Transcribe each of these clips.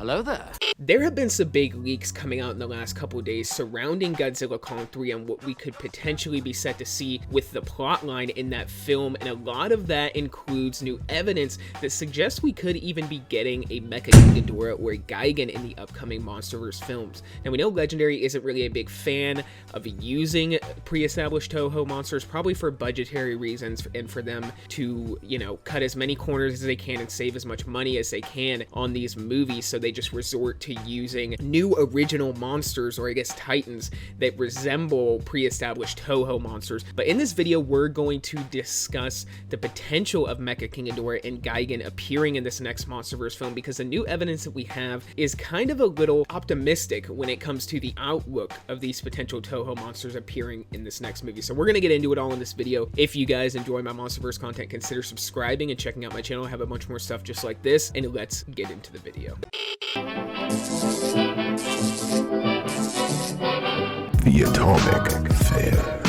hello there. There have been some big leaks coming out in the last couple of days surrounding Godzilla Kong 3 and what we could potentially be set to see with the plotline in that film, and a lot of that includes new evidence that suggests we could even be getting a Mecha Ghidorah or a Gigan in the upcoming Monsterverse films. Now, we know Legendary isn't really a big fan of using pre-established Toho monsters, probably for budgetary reasons and for them to, cut as many corners as they can and save as much money as they can on these movies, so they just resort to using new original monsters, or I guess titans, that resemble pre-established Toho monsters. But in this video, we're going to discuss the potential of Mecha Ghidorah and Gigan appearing in this next Monsterverse film, because the new evidence that we have is kind of a little optimistic when it comes to the outlook of these potential Toho monsters appearing in this next movie. So we're going to get into it all in this video. If you guys enjoy my Monsterverse content, consider subscribing and checking out my channel. I have a bunch more stuff just like this, and let's get into the video. The Atomic Fair.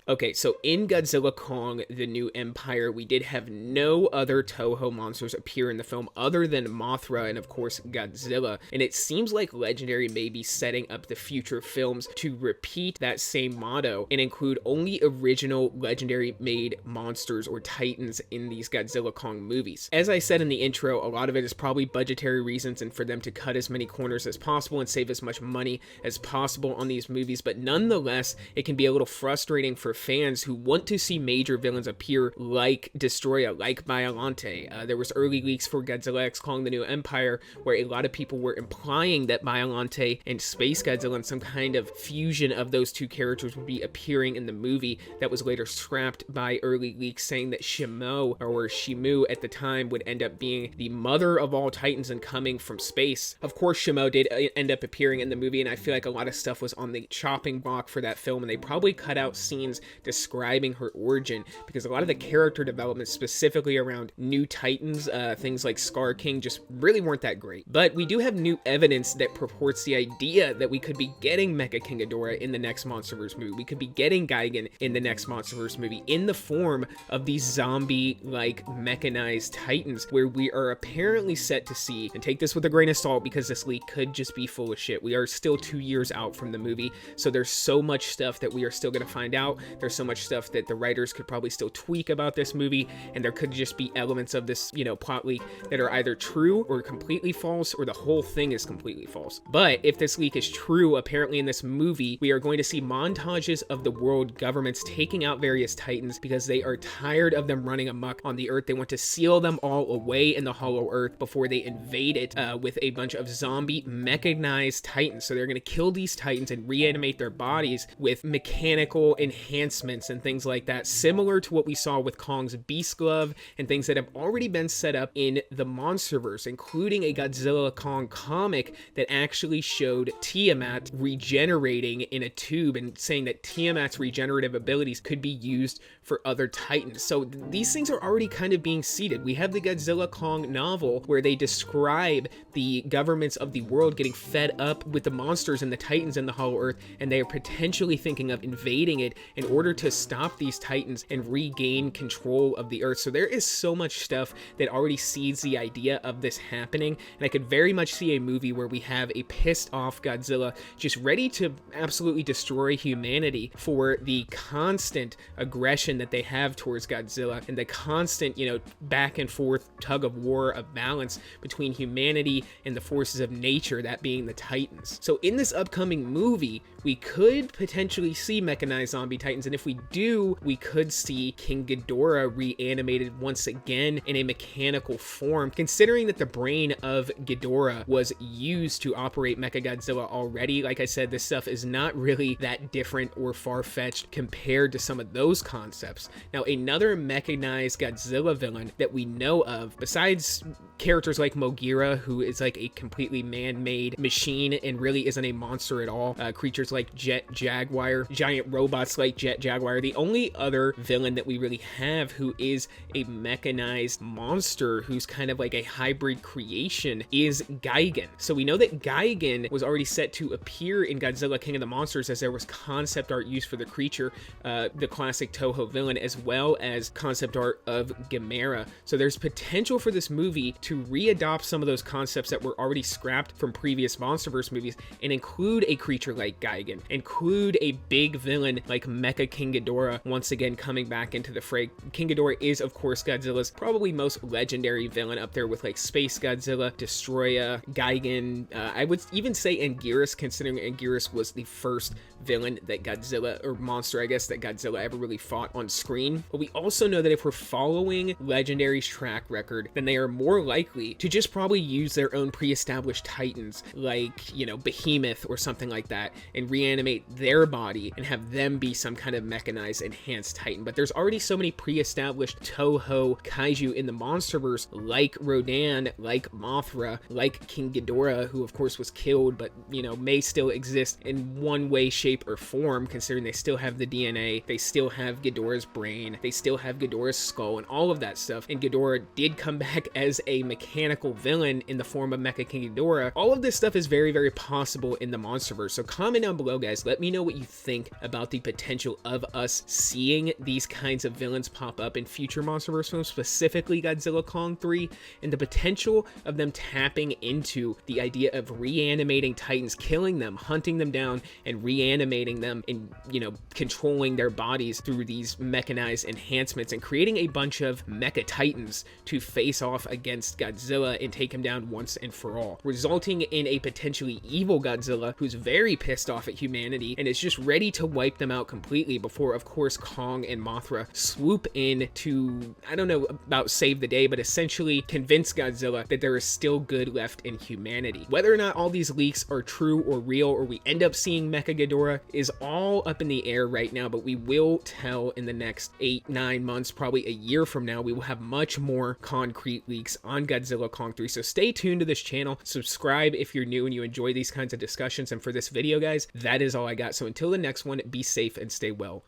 Okay, so in Godzilla Kong, The New Empire, we did have no other Toho monsters appear in the film other than Mothra and, of course, Godzilla. And it seems like Legendary may be setting up the future films to repeat that same motto and include only original Legendary-made monsters or titans in these Godzilla Kong movies. As I said in the intro, a lot of it is probably budgetary reasons and for them to cut as many corners as possible and save as much money as possible on these movies. But nonetheless, it can be a little frustrating for fans who want to see major villains appear like Destroya, like Biollante. There was early leaks for Godzilla X Kong: The New Empire where a lot of people were implying that Biollante and Space Godzilla and some kind of fusion of those two characters would be appearing in the movie. That was later scrapped by early leaks saying that Shimu at the time would end up being the mother of all titans and coming from space. Of course, Shimo did end up appearing in the movie, and I feel like a lot of stuff was on the chopping block for that film, and they probably cut out scenes describing her origin, because a lot of the character development specifically around new titans, things like Scar King, just really weren't that great. But we do have new evidence that purports the idea that we could be getting Mecha Ghidorah in the next Monsterverse movie. We could be getting Gigan in the next Monsterverse movie in the form of these zombie-like mechanized titans, where we are apparently set to see, and take this with a grain of salt because this leak could just be full of shit. We are still 2 years out from the movie, so there's so much stuff that we are still going to find out. There's so much stuff that the writers could probably still tweak about this movie, and there could just be elements of this, plot leak that are either true or completely false, or the whole thing is completely false. But if this leak is true, apparently in this movie, we are going to see montages of the world governments taking out various titans because they are tired of them running amok on the earth. They want to seal them all away in the hollow earth before they invade it with a bunch of zombie mechanized titans. So they're going to kill these titans and reanimate their bodies with mechanical enhancements and things like that, similar to what we saw with Kong's Beast Glove and things that have already been set up in the Monsterverse, including a Godzilla Kong comic that actually showed Tiamat regenerating in a tube and saying that Tiamat's regenerative abilities could be used for other titans. So these things are already kind of being seeded. We have the Godzilla Kong novel where they describe the governments of the world getting fed up with the monsters and the titans in the hollow earth, and they are potentially thinking of invading it in order to stop these titans and regain control of the earth. So there is so much stuff that already seeds the idea of this happening, and I could very much see a movie where we have a pissed off Godzilla just ready to absolutely destroy humanity for the constant aggression that they have towards Godzilla and the constant, back and forth tug of war of balance between humanity and the forces of nature, that being the titans. So in this upcoming movie, we could potentially see mechanized zombie titans, and if we do, we could see King Ghidorah reanimated once again in a mechanical form, considering that the brain of Ghidorah was used to operate Mechagodzilla already. Like I said, this stuff is not really that different or far-fetched compared to some of those concepts. Now, another mechanized Godzilla villain that we know of, besides characters like Mogira, who is like a completely man-made machine and really isn't a monster at all, creatures like Jet Jaguar, giant robots like Jet Jet Jaguar. The only other villain that we really have who is a mechanized monster who's kind of like a hybrid creation is Gigan. So we know that Gigan was already set to appear in Godzilla King of the Monsters, as there was concept art used for the creature, the classic Toho villain, as well as concept art of Gamera. So there's potential for this movie to re-adopt some of those concepts that were already scrapped from previous Monsterverse movies and include a creature like Gigan, include a big villain like Mecha King Ghidorah once again coming back into the fray. King Ghidorah is, of course, Godzilla's probably most legendary villain, up there with like Space Godzilla, Destroya, Gigan. I would even say Anguirus, considering Anguirus was the first villain that Godzilla, or monster I guess, that Godzilla ever really fought on screen. But we also know that if we're following Legendary's track record, then they are more likely to just probably use their own pre-established titans, like, you know, Behemoth or something like that, and reanimate their body and have them be some kind of mechanized, enhanced titan. But there's already so many pre-established Toho kaiju in the Monsterverse, like Rodan, like Mothra, like King Ghidorah, who of course was killed, but, you know, may still exist in one way, shape, or form, considering they still have the DNA, they still have Ghidorah's brain, they still have Ghidorah's skull, and all of that stuff. And Ghidorah did come back as a mechanical villain in the form of Mecha King Ghidorah. All of this stuff is very, very possible in the Monsterverse. So comment down below, guys. Let me know what you think about the potential of us seeing these kinds of villains pop up in future Monsterverse films, specifically Godzilla Kong 3, and the potential of them tapping into the idea of reanimating titans, killing them, hunting them down, and reanimating them, and, you know, controlling their bodies through these mechanized enhancements, and creating a bunch of mecha titans to face off against Godzilla and take him down once and for all, resulting in a potentially evil Godzilla who's very pissed off at humanity and is just ready to wipe them out completely before, of course, Kong and Mothra swoop in to, I don't know about save the day, but essentially convince Godzilla that there is still good left in humanity. Whether or not all these leaks are true or real, or we end up seeing Mecha Ghidorah, is all up in the air right now, but we will tell in the next 8-9 months, probably a year from now. We will have much more concrete leaks on Godzilla Kong 3, so stay tuned to this channel, subscribe if you're new and you enjoy these kinds of discussions. And for this video, guys, that is all I got. So until the next one, be safe and stay well.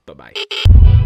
Bye-bye.